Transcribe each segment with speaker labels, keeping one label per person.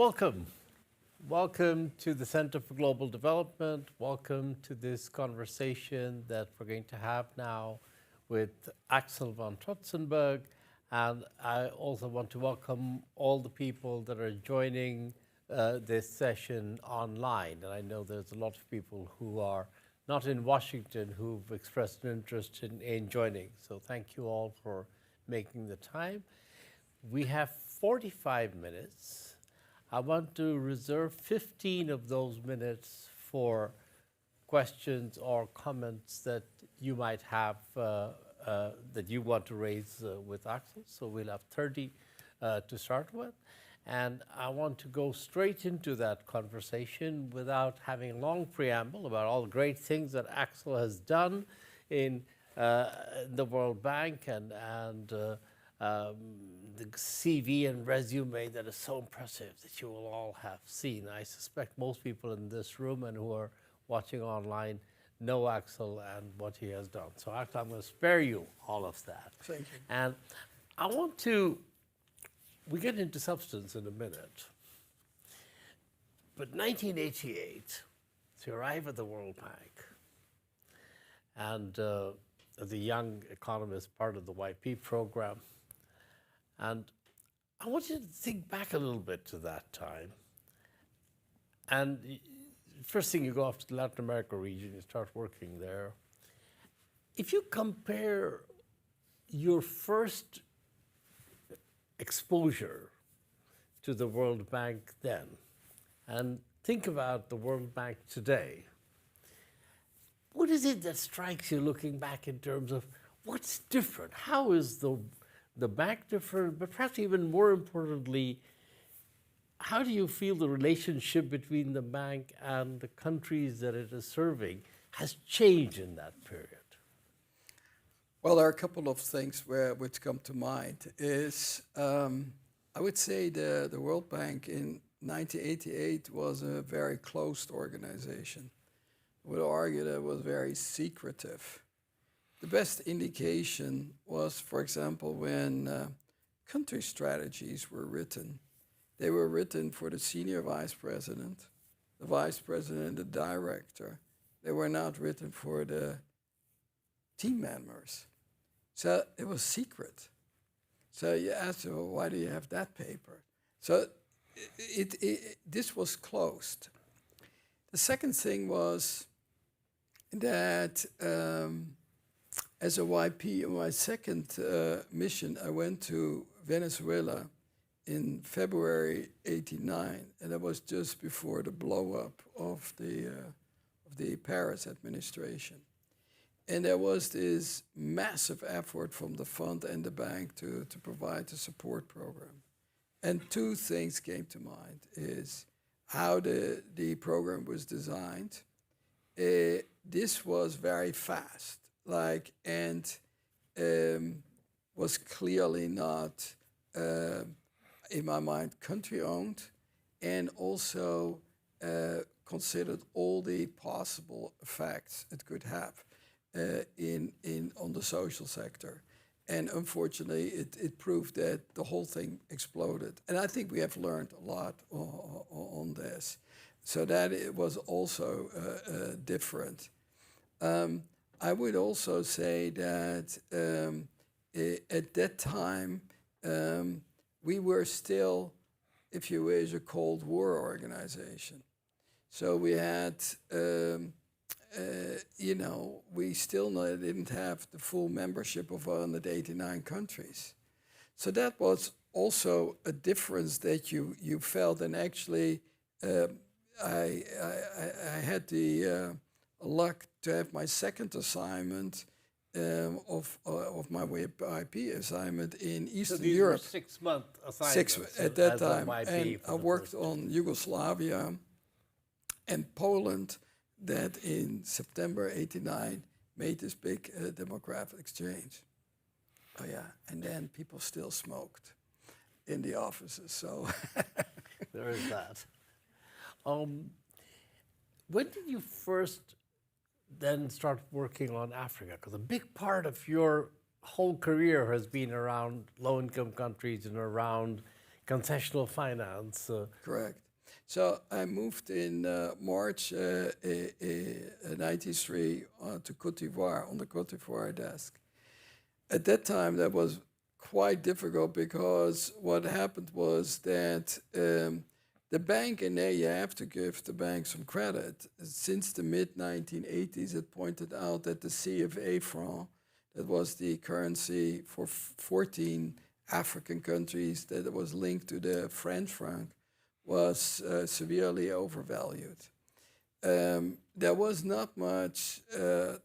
Speaker 1: Welcome. Welcome to the Center for Global Development. Welcome to this conversation that we're going to have now with Axel van Trotsenburg. And I also want to welcome all the people that are joining this session online. And I know there's a lot of people who are not in Washington who've expressed an interest in joining. So thank you all for making the time. We have 45 minutes. I want to reserve 15 of those minutes for questions or comments that you might have that you want to raise with Axel. So we'll have 30 to start with. And I want to go straight into that conversation without having a long preamble about all the great things that Axel has done in the World Bank and the CV and resume that is so impressive that you will all have seen. I suspect most people in this room and who are watching online know Axel and what he has done. So Axel, I'm going to spare you all of that.
Speaker 2: Thank you.
Speaker 1: And I want to, we get into substance in a minute, but 1988, to arrive at the World Bank, and as a young economist, part of the YP program, and I want you to think back a little bit to that time. And first thing, you go off to the Latin America region, you start working there. If you compare your first exposure to the World Bank then, and think about the World Bank today, what is it that strikes you looking back in terms of what's different? How is the bank different, but perhaps even more importantly, how do you feel the relationship between the bank and the countries that it is serving has changed in that period?
Speaker 2: Well, there are a couple of things which come to mind. I would say the World Bank in 1988 was a very closed organization. I would argue that it was very secretive. The best indication was, for example, when country strategies were written. They were written for the senior vice president, the director. They were not written for the team members. So it was secret. So you ask, well, why do you have that paper? So this was closed. The second thing was that as a YP, in my second mission, I went to Venezuela in February '89, and that was just before the blow-up of the Paris administration. And there was this massive effort from the fund and the bank to provide the support program. And two things came to mind, is how the program was designed. This was very fast. Was clearly not, in my mind, country-owned, and also considered all the possible effects it could have on the social sector. And unfortunately, it proved that the whole thing exploded. And I think we have learned a lot on this. So that it was also different. I would also say that at that time, we were still, if you wish, a Cold War organization. So we had, we still didn't have the full membership of 189 countries. So that was also a difference that you felt. And actually, I had the luck to have my second assignment of my YP assignment in Eastern Europe.
Speaker 1: So these were 6-month assignments
Speaker 2: At that
Speaker 1: as a
Speaker 2: time.
Speaker 1: YP
Speaker 2: And I worked on Yugoslavia and Poland, that in September '89 made this big demographic exchange. Oh yeah, and then people still smoked in the offices, so.
Speaker 1: There is that. When did you first then start working on Africa? Because a big part of your whole career has been around low-income countries and around concessional finance.
Speaker 2: Correct. So I moved in March '93 to Côte d'Ivoire, on the Côte d'Ivoire desk. At that time, that was quite difficult because what happened was that the bank, and there you have to give the bank some credit, since the mid-1980s, it pointed out that the CFA franc, that was the currency for 14 African countries that was linked to the French franc, was severely overvalued. There was not much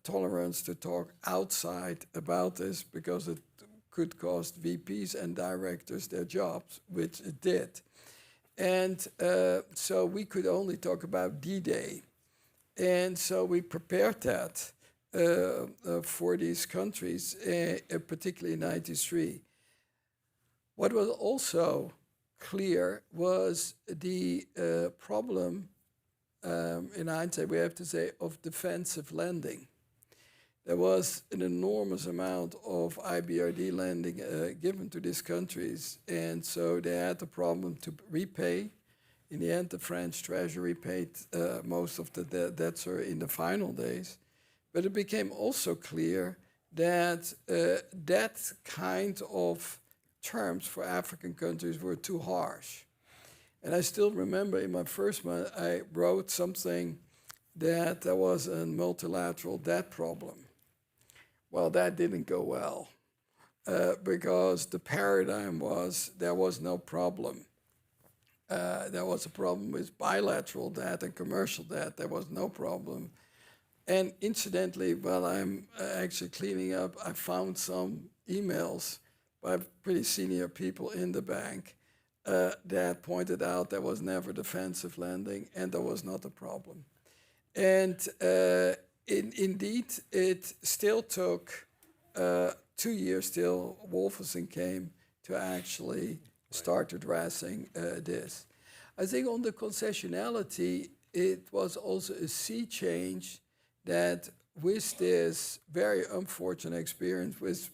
Speaker 2: tolerance to talk outside about this because it could cost VPs and directors their jobs, which it did. And so we could only talk about D-Day. And so we prepared that for these countries, particularly in '93. What was also clear was the problem, in hindsight, we have to say, of defensive lending. There was an enormous amount of IBRD lending given to these countries, and so they had the problem to repay. In the end, the French treasury paid most of the debts in the final days. But it became also clear that that kind of terms for African countries were too harsh. And I still remember in my first month, I wrote something that there was a multilateral debt problem. Well, that didn't go well because the paradigm was there was no problem. There was a problem with bilateral debt and commercial debt. There was no problem. And incidentally, while I'm actually cleaning up, I found some emails by pretty senior people in the bank that pointed out there was never defensive lending and there was not a problem. And indeed, it still took 2 years till Wolferson came to actually start addressing this. I think on the concessionality, it was also a sea change that with this very unfortunate experience with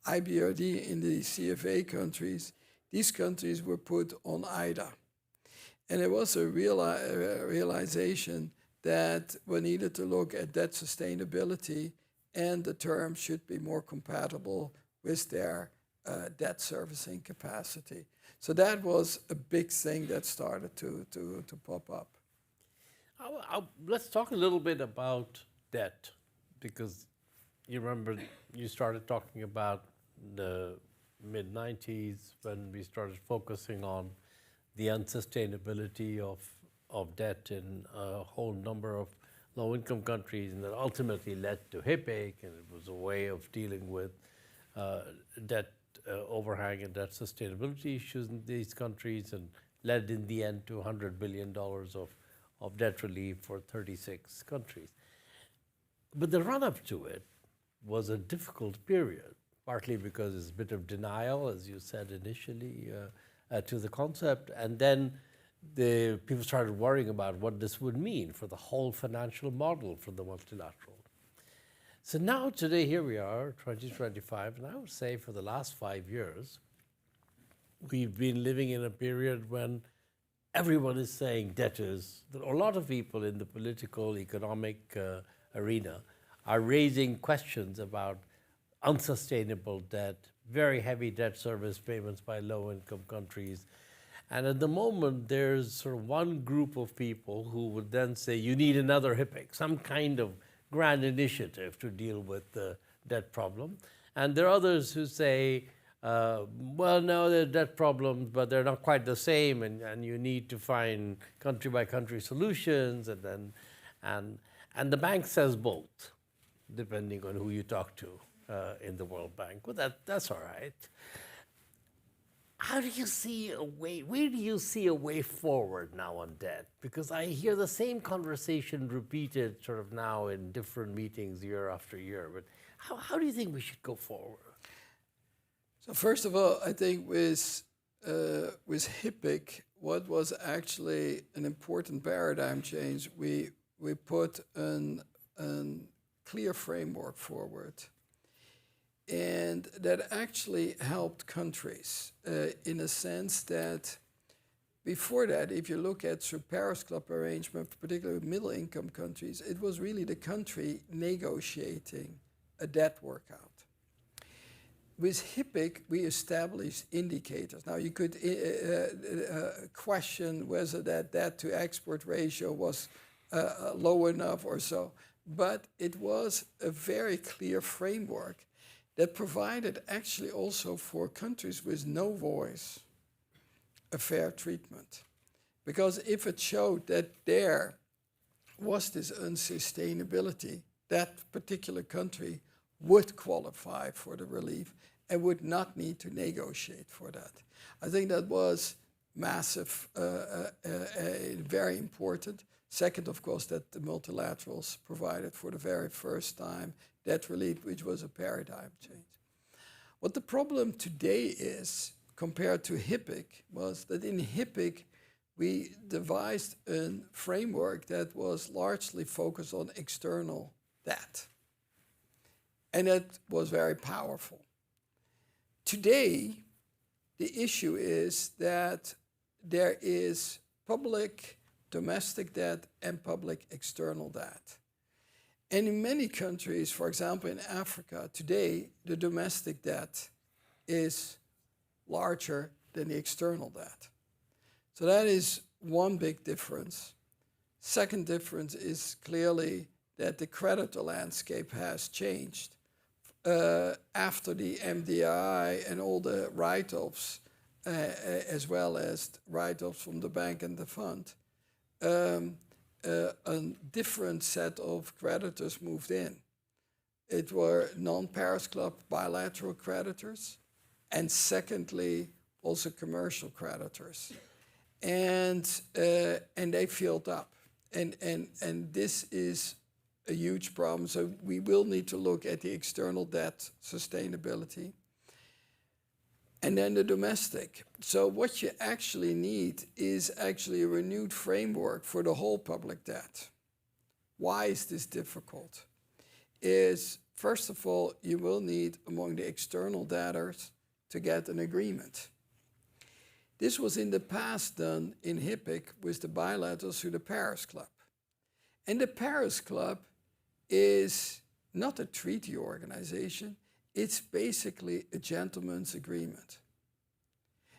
Speaker 2: IBRD in the CFA countries, these countries were put on IDA. And it was a realization that we needed to look at debt sustainability and the terms should be more compatible with their debt servicing capacity. So that was a big thing that started to pop up.
Speaker 1: Let's talk a little bit about debt, because you remember you started talking about the mid-90s when we started focusing on the unsustainability of debt in a whole number of low-income countries, and that ultimately led to HIPAC, and it was a way of dealing with debt overhang and debt sustainability issues in these countries, and led in the end to $100 billion of debt relief for 36 countries. But the run-up to it was a difficult period, partly because it's a bit of denial, as you said initially, to the concept, and then the people started worrying about what this would mean for the whole financial model for the multilateral. So now today, here we are, 2025, and I would say for the last 5 years, we've been living in a period when everyone is saying debtors, that a lot of people in the political, economic arena are raising questions about unsustainable debt, very heavy debt service payments by low-income countries. And at the moment, there's sort of one group of people who would then say, you need another HIPAC, some kind of grand initiative to deal with the debt problem. And there are others who say, well, no, there are debt problems, but they're not quite the same, and you need to find country-by-country solutions, and the bank says both, depending on who you talk to in the World Bank. Well, that's all right. How do you see a way, where do you see a way forward now on debt? Because I hear the same conversation repeated sort of now in different meetings year after year, but how do you think we should go forward?
Speaker 2: So first of all, I think with HIPAC, what was actually an important paradigm change, we put a clear framework forward. and that actually helped countries in a sense that before that, if you look at the Paris Club arrangement, particularly with middle-income countries, it was really the country negotiating a debt workout. With HIPC, we established indicators. Now, you could question whether that debt-to-export ratio was low enough or so, but it was a very clear framework that provided actually also for countries with no voice a fair treatment. Because if it showed that there was this unsustainability, that particular country would qualify for the relief and would not need to negotiate for that. I think that was massive, very important. Second, of course, that the multilaterals provided for the very first time debt relief, which was a paradigm change. What the problem today is, compared to HIPC, was that in HIPC, we devised a framework that was largely focused on external debt. And that was very powerful. Today, the issue is that there is public domestic debt and public external debt. And in many countries, for example in Africa, today the domestic debt is larger than the external debt. So that is one big difference. Second difference is clearly that the creditor landscape has changed. After the MDI and all the write-offs, as well as write-offs from the bank and the fund, a different set of creditors moved in. It were non-Paris Club bilateral creditors, and secondly, also commercial creditors. And they filled up. And this is a huge problem. So we will need to look at the external debt sustainability. And then the domestic. So what you actually need is actually a renewed framework for the whole public debt. Why is this difficult? Is, first of all, you will need among the external debtors to get an agreement. This was in the past done in HIPC with the bilaterals through the Paris Club. And the Paris Club is not a treaty organization. It's basically a gentleman's agreement.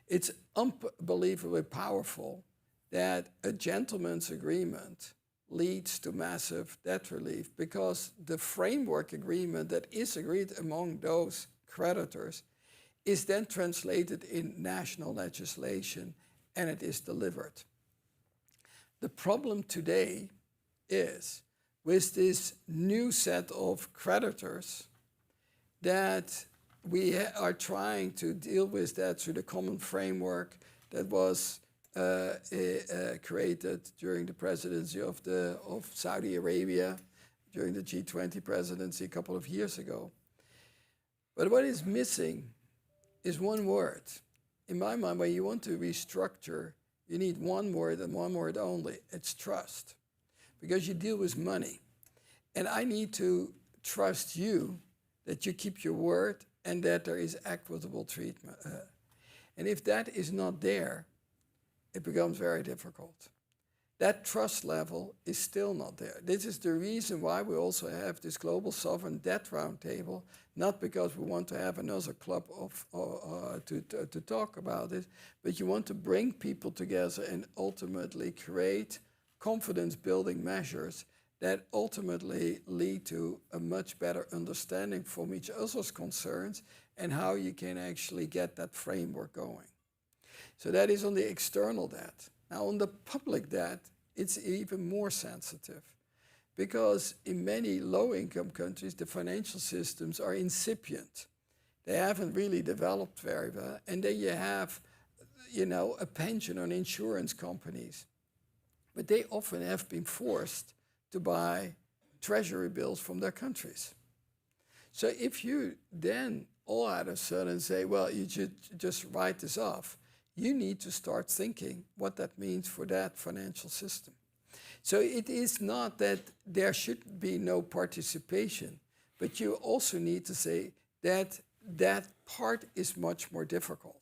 Speaker 2: It's unbelievably powerful that a gentleman's agreement leads to massive debt relief, because the framework agreement that is agreed among those creditors is then translated in national legislation and it is delivered. The problem today is with this new set of creditors that we are trying to deal with that through the common framework that was created during the presidency of Saudi Arabia, during the G20 presidency a couple of years ago. But what is missing is one word. In my mind, when you want to restructure, you need one word and one word only. It's trust. Because you deal with money. And I need to trust you that you keep your word and that there is equitable treatment. And if that is not there, it becomes very difficult. That trust level is still not there. This is the reason why we also have this global sovereign debt roundtable, not because we want to have another club to talk about it, but you want to bring people together and ultimately create confidence-building measures that ultimately lead to a much better understanding from each other's concerns and how you can actually get that framework going. So that is on the external debt. Now on the public debt, it's even more sensitive, because in many low-income countries, the financial systems are incipient. They haven't really developed very well. And then you have, a pension on insurance companies. But they often have been forced to buy treasury bills from their countries. So if you then all out of a sudden say, well, you should just write this off, you need to start thinking what that means for that financial system. So it is not that there should be no participation, but you also need to say that part is much more difficult.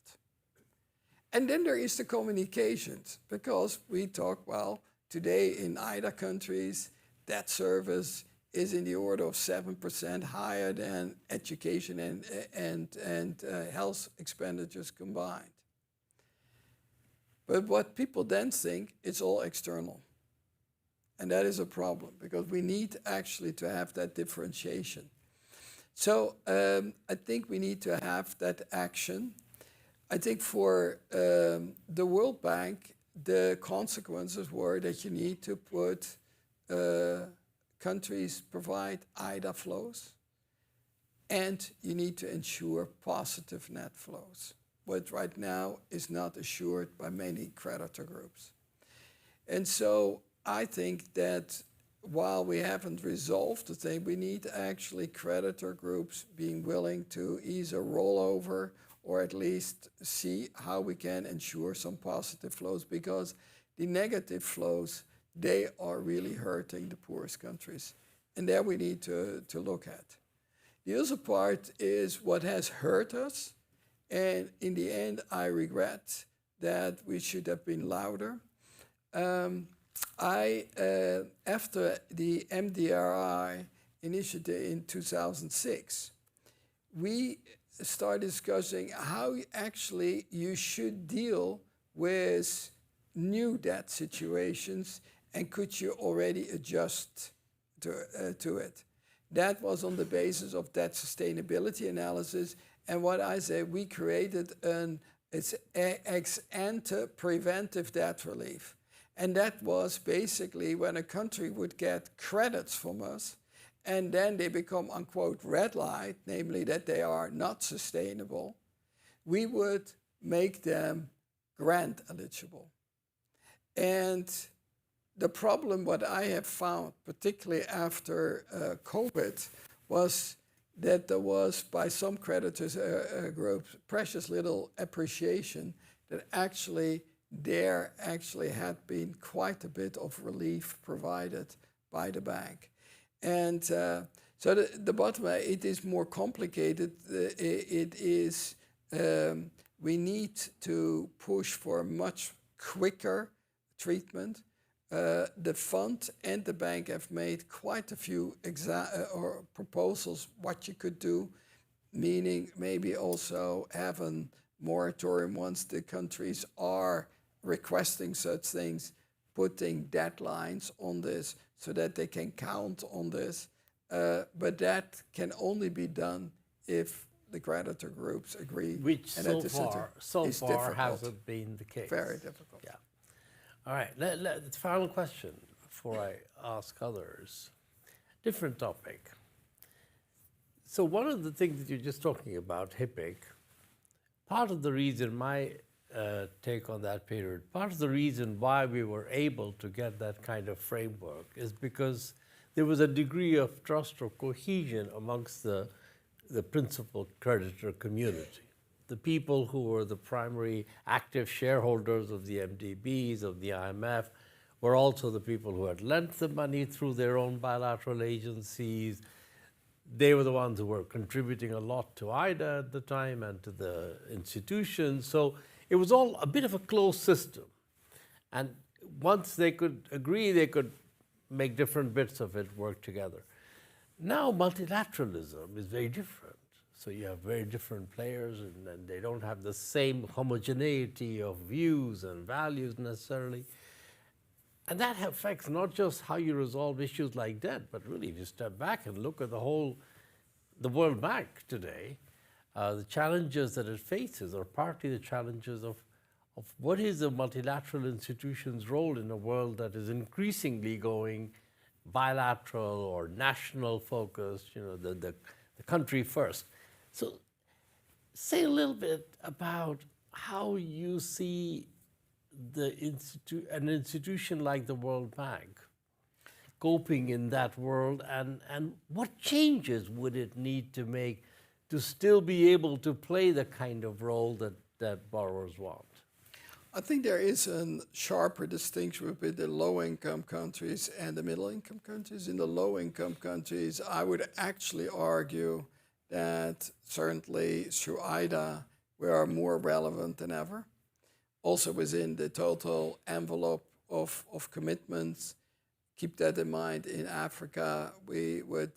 Speaker 2: And then there is the communications, because we talk, well, today in IDA countries, debt service is in the order of 7% higher than education and health expenditures combined. But what people then think, it's all external. And that is a problem, because we need actually to have that differentiation. So I think we need to have that action. I think for the World Bank, the consequences were that you need to put countries provide IDA flows, and you need to ensure positive net flows, what right now is not assured by many creditor groups. And so I think that while we haven't resolved the thing, we need actually creditor groups being willing to either roll over or at least see how we can ensure some positive flows, because the negative flows, they are really hurting the poorest countries. And there we need to look at. The other part is what has hurt us. And in the end, I regret that we should have been louder. After the MDRI initiative in 2006, we started discussing how actually you should deal with new debt situations, and could you already adjust to it. That was on the basis of debt sustainability analysis. And what I say, we created it's ex ante preventive debt relief. And that was basically when a country would get credits from us, and then they become, unquote, red light, namely that they are not sustainable, we would make them grant eligible. And the problem, what I have found, particularly after COVID, was that there was, by some creditors groups, precious little appreciation that actually there actually had been quite a bit of relief provided by the bank. And so the bottom line, it is more complicated. It is, we need to push for a much quicker treatment. The fund and the bank have made quite a few proposals what you could do, meaning maybe also have a moratorium once the countries are requesting such things, putting deadlines on this so that they can count on this. But that can only be done if the creditor groups agree.
Speaker 1: Which so far hasn't been the case.
Speaker 2: Very difficult.
Speaker 1: Yeah. All right, the final question before I ask others. Different topic. So one of the things that you're just talking about, HIPIC, part of the reason, my take on that period, part of the reason why we were able to get that kind of framework is because there was a degree of trust or cohesion amongst the principal creditor community. The people who were the primary active shareholders of the MDBs, of the IMF, were also the people who had lent the money through their own bilateral agencies. They were the ones who were contributing a lot to IDA at the time and to the institutions. So it was all a bit of a closed system. And once they could agree, they could make different bits of it work together. Now multilateralism is very different. So you have very different players, and they don't have the same homogeneity of views and values necessarily. And that affects not just how you resolve issues like debt, but really if you step back and look at the World Bank today, the challenges that it faces are partly the challenges of what is a multilateral institution's role in a world that is increasingly going bilateral or national focused, the country first. So say a little bit about how you see an institution like the World Bank coping in that world, and what changes would it need to make to still be able to play the kind of role that borrowers want?
Speaker 2: I think there is a sharper distinction between the low-income countries and the middle-income countries. In the low-income countries, I would actually argue that certainly through IDA we are more relevant than ever. Also within the total envelope of commitments, keep that in mind, in Africa we would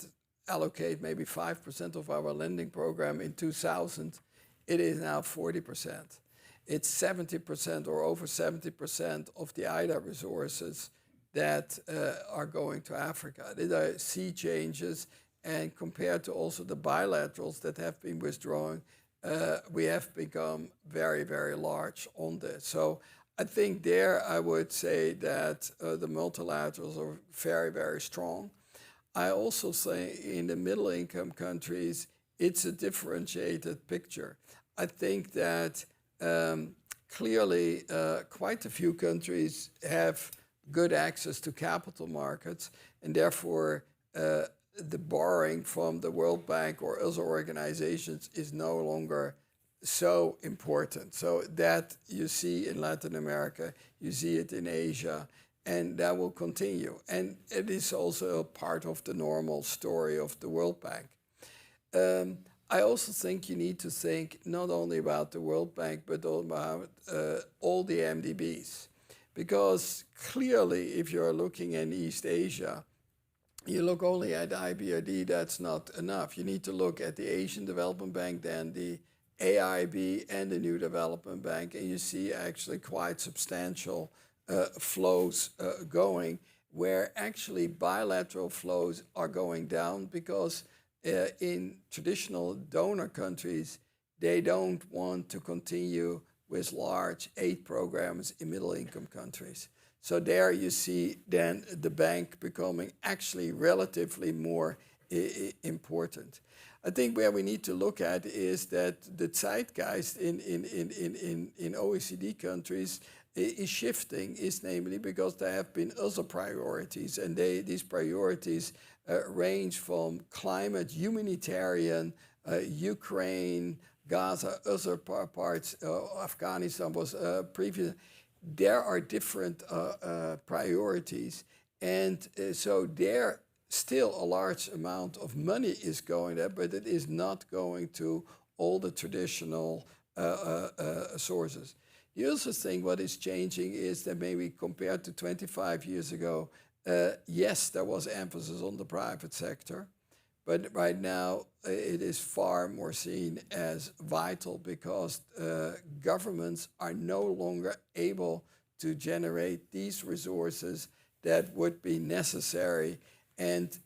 Speaker 2: allocate maybe 5% of our lending program. In 2000, it is now 40%. It's 70% or over 70% of the IDA resources that are going to Africa. These are sea changes, and compared to also the bilaterals that have been withdrawing, we have become very, very large on this. So I think there I would say that the multilaterals are very, very strong. I also say in the middle income countries, it's a differentiated picture. I think that clearly quite a few countries have good access to capital markets, and therefore the borrowing from the World Bank or other organizations is no longer so important. So that you see in Latin America, you see it in Asia, and that will continue. And it is also a part of the normal story of the World Bank. I also think you need to think not only about the World Bank, but about all the MDBs. Because clearly, if you're looking in East Asia, you look only at IBRD, that's not enough. You need to look at the Asian Development Bank, then the AIB and the New Development Bank, and you see actually quite substantial flows going, where actually bilateral flows are going down because in traditional donor countries, they don't want to continue with large aid programs in middle income countries. So there you see then the bank becoming actually relatively more important. I think where we need to look at is that the zeitgeist in OECD countries is shifting, is namely because there have been other priorities, and these priorities range from climate, humanitarian, Ukraine, Gaza, other parts, Afghanistan was previous. There are different priorities, and so there still a large amount of money is going there, but it is not going to all the traditional sources. The other thing what is changing is that maybe compared to 25 years ago, yes, there was emphasis on the private sector, but right now it is far more seen as vital because governments are no longer able to generate these resources that would be necessary. And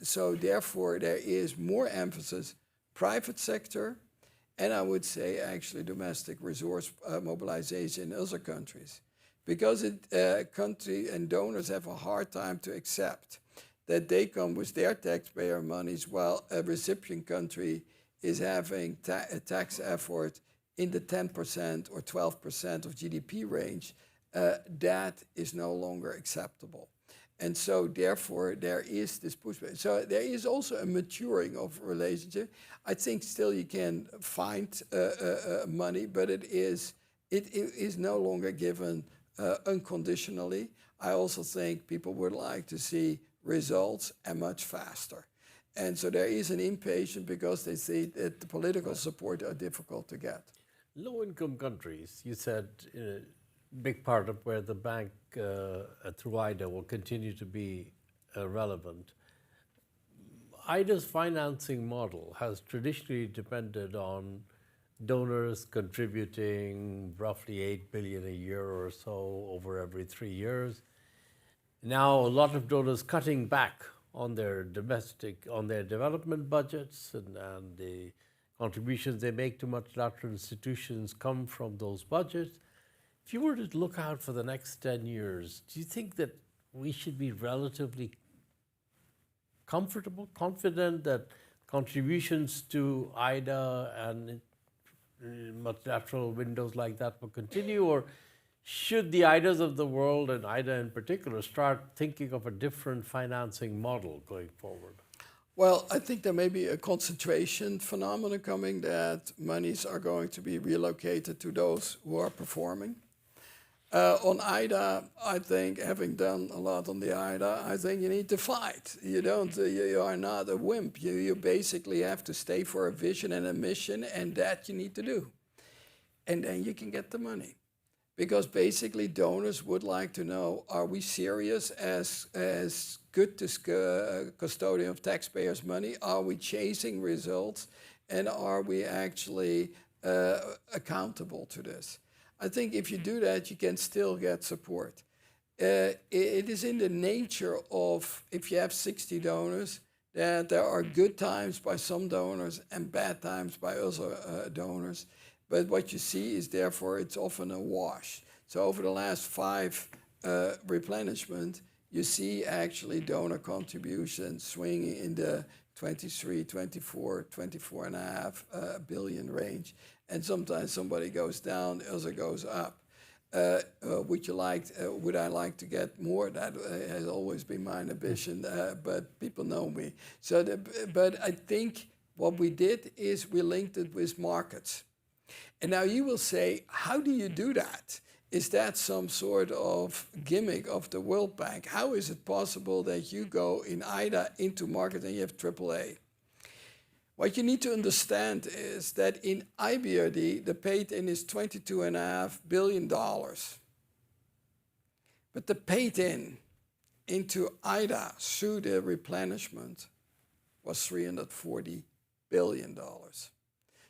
Speaker 2: so therefore there is more emphasis, private sector, and I would say actually domestic resource mobilization in other countries. Because country and donors have a hard time to accept that they come with their taxpayer monies while a recipient country is having a tax effort in the 10% or 12% of GDP range, that is no longer acceptable. And so therefore there is this pushback. So there is also a maturing of relationship. I think still you can find money, but it is no longer given unconditionally. I also think people would like to see results and much faster. And so there is an impatience because they see that the political support are difficult to get.
Speaker 1: Low-income countries, you said a big part of where the bank through IDA will continue to be relevant. IDA's financing model has traditionally depended on donors contributing roughly 8 billion a year or so over every 3 years. Now a lot of donors cutting back on their development budgets, and the contributions they make to multilateral institutions come from those budgets. If you were to look out for the next 10 years, do you think that we should be relatively comfortable, confident that contributions to IDA and multilateral windows like that will continue? Or should the IDAs of the world, and IDA in particular, start thinking of a different financing model going forward?
Speaker 2: Well, I think there may be a concentration phenomenon coming, that monies are going to be relocated to those who are performing. On IDA, I think, having done a lot on the IDA, I think you need to fight. You don't. You are not a wimp. You basically have to stay for a vision and a mission, and that you need to do. And then you can get the money. Because basically donors would like to know, are we serious as good custodian of taxpayers' money? Are we chasing results? And are we actually accountable to this? I think if you do that, you can still get support. It is in the nature of, if you have 60 donors, that there are good times by some donors and bad times by other donors. But what you see is therefore it's often a wash. So over the last 5 replenishment, you see actually donor contributions swinging in the 23, 24, 24.5 billion range. And sometimes somebody goes down, the other goes up. Would I like to get more? That has always been my ambition, but people know me. But I think what we did is we linked it with markets. And now you will say, how do you do that? Is that some sort of gimmick of the World Bank? How is it possible that you go in IDA into market and you have AAA? What you need to understand is that in IBRD, the paid-in is $22.5 billion. But the paid-in into IDA through the replenishment was $340 billion.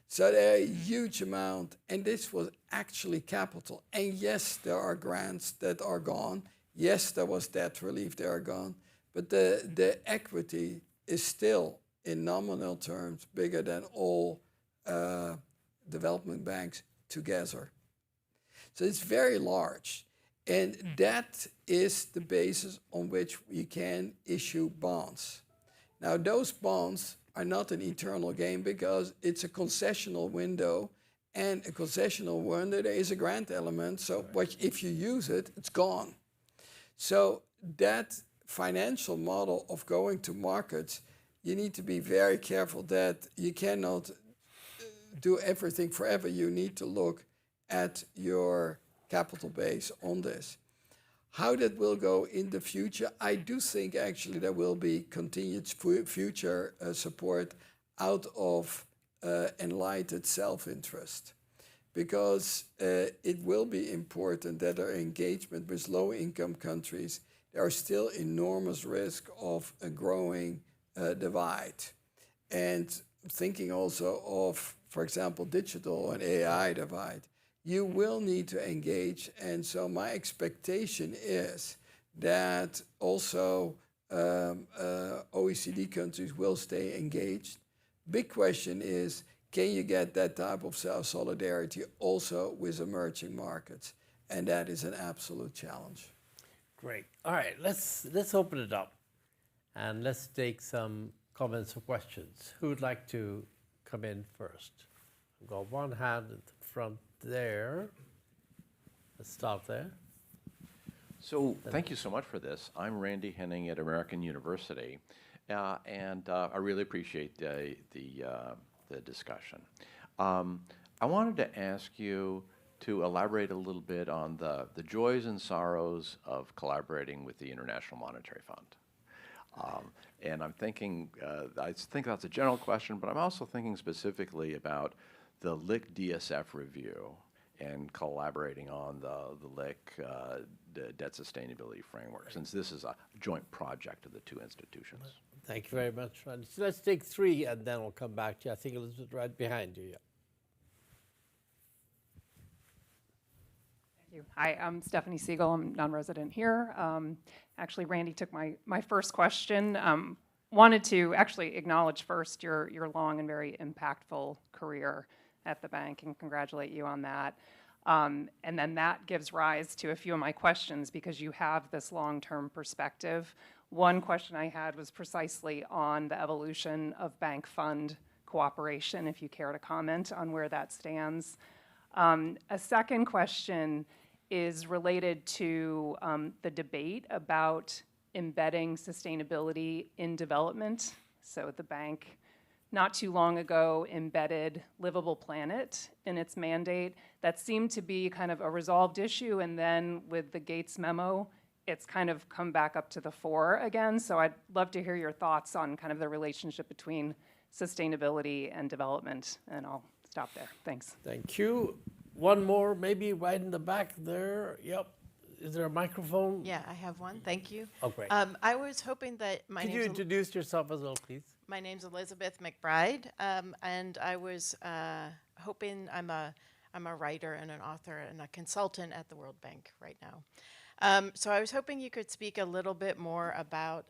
Speaker 2: So they're a huge amount, and this was actually capital. And yes, there are grants that are gone. Yes, there was debt relief, they are gone. But the equity is still, in nominal terms, bigger than all development banks together. So it's very large. And that is the basis on which we can issue bonds. Now, those bonds are not an eternal game because it's a concessional window, and a concessional window, there is a grant element. So if you use it, it's gone. So that financial model of going to markets, you need to be very careful that you cannot do everything forever. You need to look at your capital base on this. How that will go in the future, I do think actually there will be continued future support out of enlightened self-interest, because it will be important that our engagement with low-income countries, there are still enormous risk of a growing divide. And thinking also of, for example, digital and AI divide, you will need to engage. And so my expectation is that also OECD countries will stay engaged. Big question is, can you get that type of solidarity also with emerging markets? And that is an absolute challenge.
Speaker 1: Great. All right, let's open it up and let's take some comments or questions. Who would like to come in first? I've got one hand at the front there. Let's start there.
Speaker 3: So thank you so much for this. I'm Randy Henning at American University, and I really appreciate the discussion. I wanted to ask you to elaborate a little bit on the joys and sorrows of collaborating with the International Monetary Fund. And I'm thinking, I think that's a general question, but I'm also thinking specifically about the LIC DSF review and collaborating on the LIC the debt sustainability framework, since this is a joint project of the two institutions.
Speaker 1: Thank you very much, Randy. So let's take 3 and then we'll come back to you. I think Elizabeth right behind you. Yeah.
Speaker 4: Thank you. Hi, I'm Stephanie Siegel. I'm non-resident here. Actually, Randy took my first question. Wanted to actually acknowledge first your long and very impactful career at the bank and congratulate you on that. And then that gives rise to a few of my questions because you have this long-term perspective. One question I had was precisely on the evolution of bank-fund cooperation, if you care to comment on where that stands. A second question is related to the debate about embedding sustainability in development. So the bank not too long ago embedded Livable Planet in its mandate. that seemed to be kind of a resolved issue, and then with the Gates memo, it's kind of come back up to the fore again. So I'd love to hear your thoughts on kind of the relationship between sustainability and development, and I'll stop there. Thanks.
Speaker 1: Thank you. One more, maybe right in the back there. Yep. Is there a microphone?
Speaker 5: Yeah, I have one. Thank you.
Speaker 1: Oh, great.
Speaker 5: I was hoping that
Speaker 1: Could you introduce yourself as well, please?
Speaker 5: my name's Elizabeth McBride, and I was hoping I'm a writer and an author and a consultant at the World Bank right now. So I was hoping you could speak a little bit more about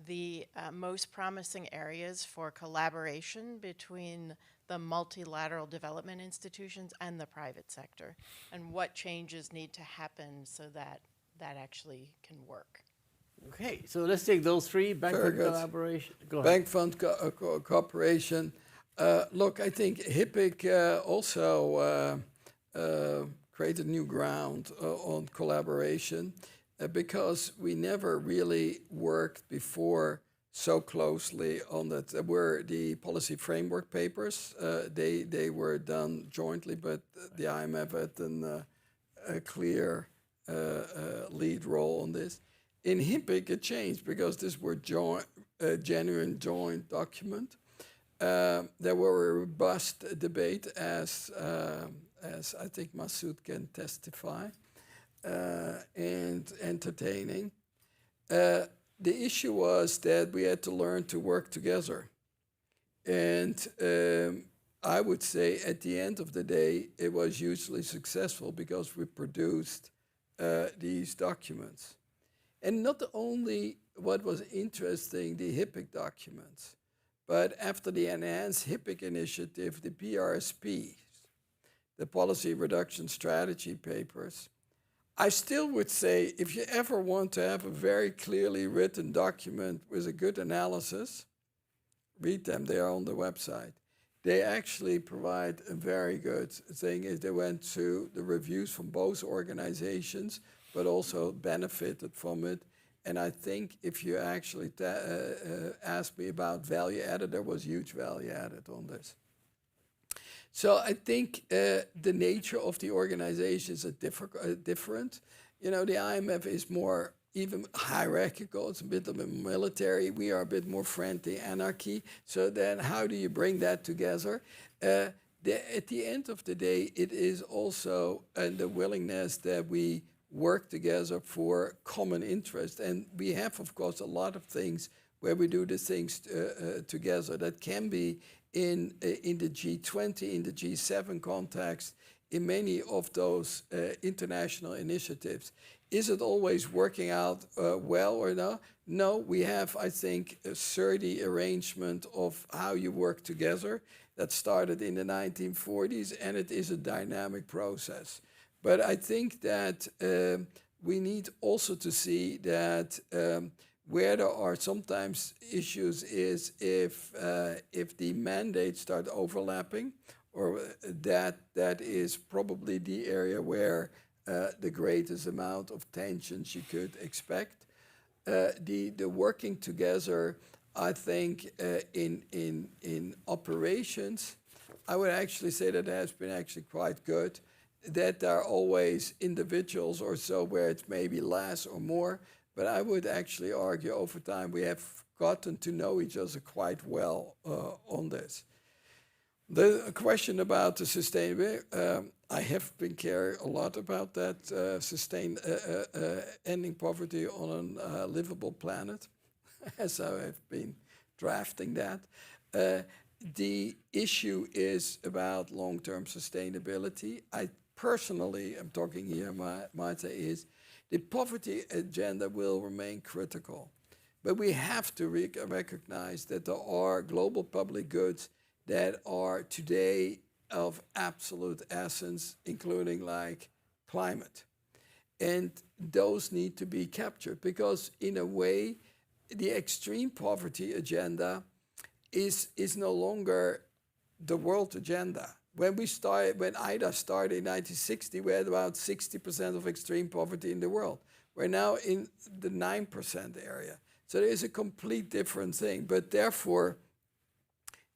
Speaker 5: the most promising areas for collaboration between the multilateral development institutions and the private sector, and what changes need to happen so that that actually can work.
Speaker 1: Okay, so let's take those three. Bank
Speaker 2: Very
Speaker 1: fund
Speaker 2: good.
Speaker 1: collaboration. Go ahead.
Speaker 2: Bank fund cooperation. Look, I think HIPC also created new ground on collaboration because we never really worked before so closely on that. There were the policy framework papers. They were done jointly, but the IMF had a clear lead role on this. In HIPC, it changed because these were genuine joint document. There were a robust debate, as I think Masood can testify, and entertaining. The issue was that we had to learn to work together. And I would say at the end of the day, it was hugely successful because we produced these documents. And not only what was interesting, the HIPC documents, but after the enhanced HIPC initiative, the PRSPs, the policy reduction strategy papers, I still would say if you ever want to have a very clearly written document with a good analysis, read them, they are on the website. They actually provide a very good thing. Is they went through the reviews from both organizations, but also benefited from it. And I think if you actually ask me about value added, there was huge value added on this. So I think the nature of the organizations are different. You know, the IMF is more even hierarchical. It's a bit of a military. We are a bit more friendly anarchy. So then how do you bring that together? At the end of the day, it is also the willingness that we work together for common interest. And we have, of course, a lot of things where we do the things together that can be in the G20, in the G7 context, in many of those international initiatives. Is it always working out well or not? No, we have, I think, a sturdy arrangement of how you work together that started in the 1940s, and it is a dynamic process. But I think that we need also to see that where there are sometimes issues is if the mandates start overlapping, or that is probably the area where the greatest amount of tensions you could expect. The working together, I think, in operations, I would actually say that has been actually quite good. That there are always individuals or so where it's maybe less or more, but I would actually argue over time we have gotten to know each other quite well on this. The question about the sustainability, I have been caring a lot about that, ending poverty on a livable planet, as I have been drafting that. The issue is about long-term sustainability. I personally, I'm talking here, might say is, the poverty agenda will remain critical. But we have to recognize that there are global public goods that are today of absolute essence, including like climate. And those need to be captured because in a way, the extreme poverty agenda is no longer the world agenda. When IDA started in 1960, we had about 60% of extreme poverty in the world. We're now in the 9% area. So there is a complete different thing. But therefore,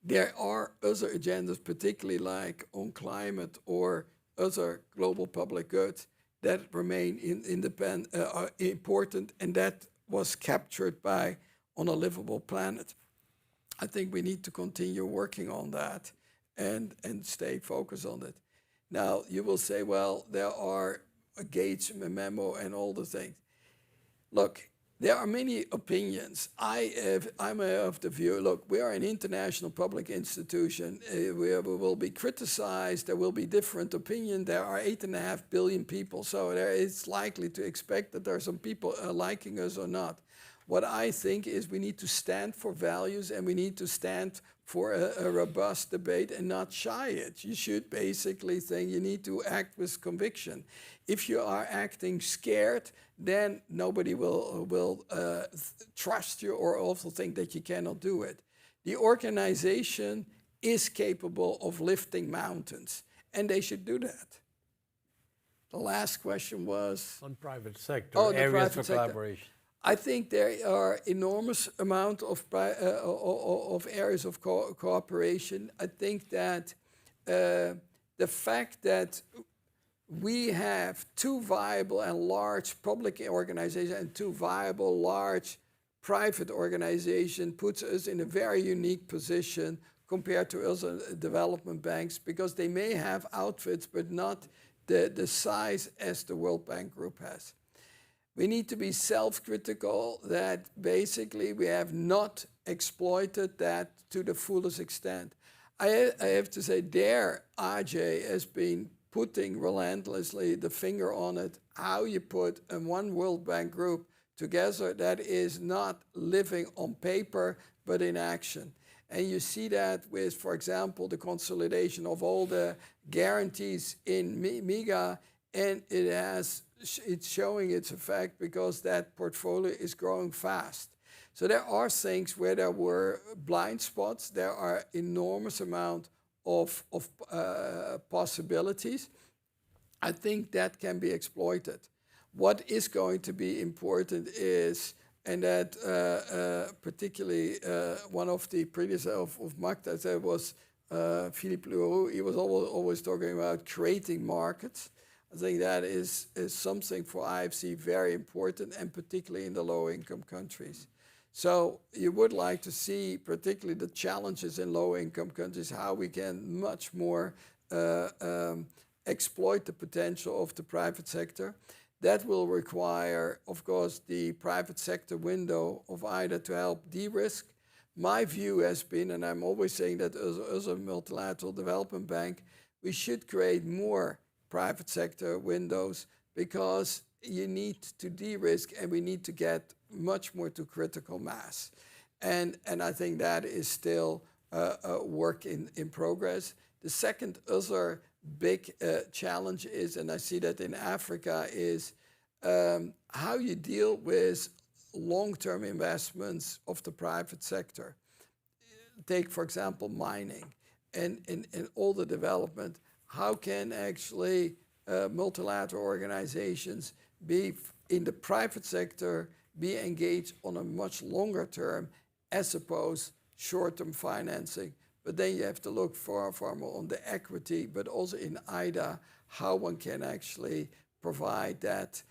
Speaker 2: There are other agendas, particularly like on climate or other global public goods, that remain important, and that was captured by On a Livable Planet. I think we need to continue working on that and stay focused on it. Now, you will say, well, there are a Gates memo and all the things. Look, there are many opinions. I'm of the view, look, we are an international public institution. We will be criticized. There will be different opinion. There are 8.5 billion people, so there is likely to expect that there are some people liking us or not. What I think is we need to stand for values, and we need to stand for a robust debate and not shy it. You should basically think you need to act with conviction. If you are acting scared, then nobody will trust you or also think that you cannot do it. The organization is capable of lifting mountains, and they should do that. The last question was?
Speaker 1: On private sector,
Speaker 2: Oh, the
Speaker 1: areas
Speaker 2: private
Speaker 1: for
Speaker 2: sector.
Speaker 1: collaboration.
Speaker 2: I think there are enormous amount of areas of cooperation. I think that the fact that we have two viable and large public organizations and two viable large private organizations puts us in a very unique position compared to other development banks, because they may have outfits but not the size as the World Bank Group has. We need to be self-critical that basically we have not exploited that to the fullest extent. I have to say there, Ajay has been putting relentlessly the finger on it, how you put a one World Bank Group together that is not living on paper but in action. And you see that with, for example, the consolidation of all the guarantees in MIGA, and it's showing its effect because that portfolio is growing fast. So there are things where there were blind spots. There are enormous amount of possibilities. I think that can be exploited. What is going to be important is, and that particularly one of the predecessors of Magda said was Philippe Leroux. He was always talking about creating markets. I think that is something for IFC very important, and particularly in the low-income countries. So you would like to see particularly the challenges in low-income countries, how we can much more exploit the potential of the private sector. That will require, of course, the private sector window of IDA to help de-risk. My view has been, and I'm always saying that as a multilateral development bank, we should create more private sector windows, because you need to de-risk and we need to get much more to critical mass. And I think that is still a work in progress. The second other big challenge is, and I see that in Africa, is how you deal with long-term investments of the private sector. Take, for example, mining and all the development. How can actually multilateral organizations be in the private sector, be engaged on a much longer term as opposed short-term financing? But then you have to look far more on the equity, but also in IDA, how one can actually provide that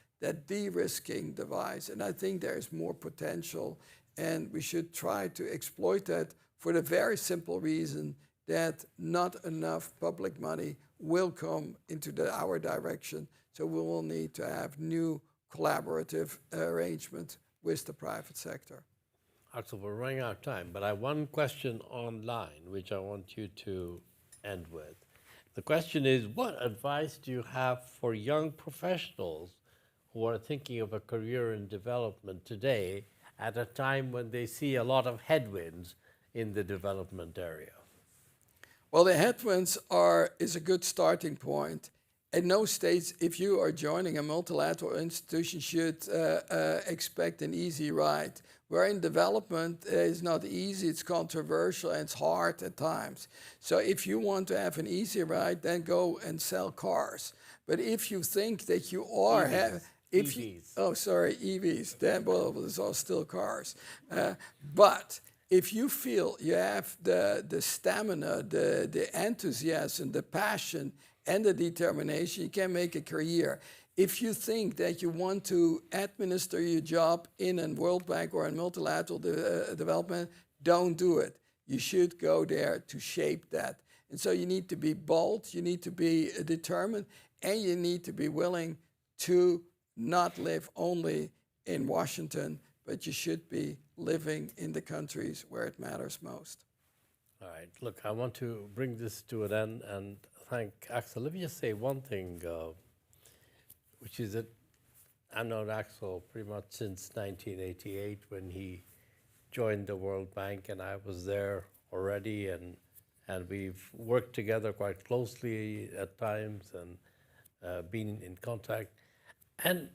Speaker 2: de-risking device. And I think there is more potential, and we should try to exploit that for the very simple reason that not enough public money will come into our direction. So we will need to have new collaborative arrangements with the private sector.
Speaker 1: Axel, we're running out of time, but I have one question online which I want you to end with. The question is, what advice do you have for young professionals who are thinking of a career in development today at a time when they see a lot of headwinds in the development area?
Speaker 2: Well, the headwinds is a good starting point. At no stage, if you are joining a multilateral institution, should expect an easy ride. We're in development, it's not easy, it's controversial, and it's hard at times. So if you want to have an easy ride, then go and sell cars. But if you think that you are...
Speaker 1: EVs.
Speaker 2: EVs, then, well, these are still cars. But if you feel you have the stamina, the enthusiasm, the passion, and the determination, you can make a career. If you think that you want to administer your job in a World Bank or in multilateral development, don't do it. You should go there to shape that. And so you need to be bold, you need to be determined, and you need to be willing to not live only in Washington, but you should be living in the countries where it matters most.
Speaker 1: All right, look, I want to bring this to an end and thank Axel. Let me just say one thing, which is that I've known Axel pretty much since 1988 when he joined the World Bank, and I was there already, and we've worked together quite closely at times and been in contact. And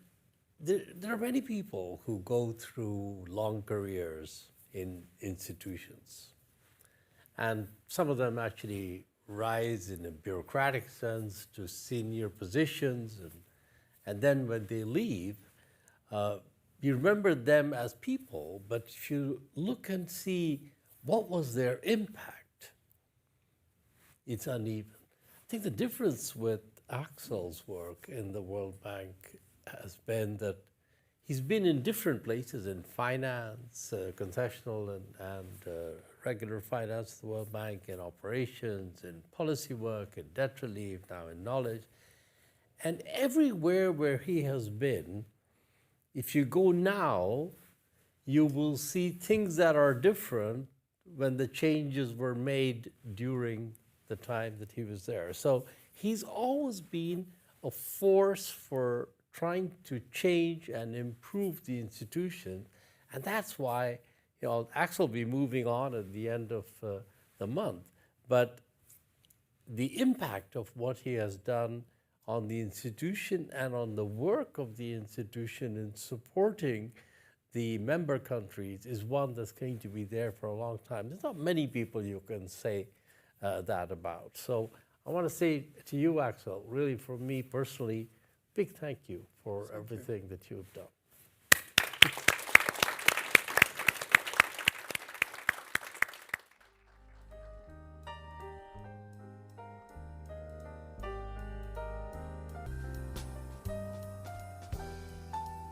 Speaker 1: there are many people who go through long careers in institutions. And some of them actually rise in a bureaucratic sense to senior positions. And then when they leave, you remember them as people, but if you look and see what was their impact, it's uneven. I think the difference with Axel's work in the World Bank has been that he's been in different places in finance, concessional and regular finance, the World Bank, in operations, in policy work, in debt relief, now in knowledge. And everywhere where he has been, if you go now, you will see things that are different when the changes were made during the time that he was there. So he's always been a force for trying to change and improve the institution. And that's why, Axel will be moving on at the end of the month. But the impact of what he has done on the institution and on the work of the institution in supporting the member countries is one that's going to be there for a long time. There's not many people you can say that about. So I want to say to you, Axel, really for me personally, big thank you for everything that you've done.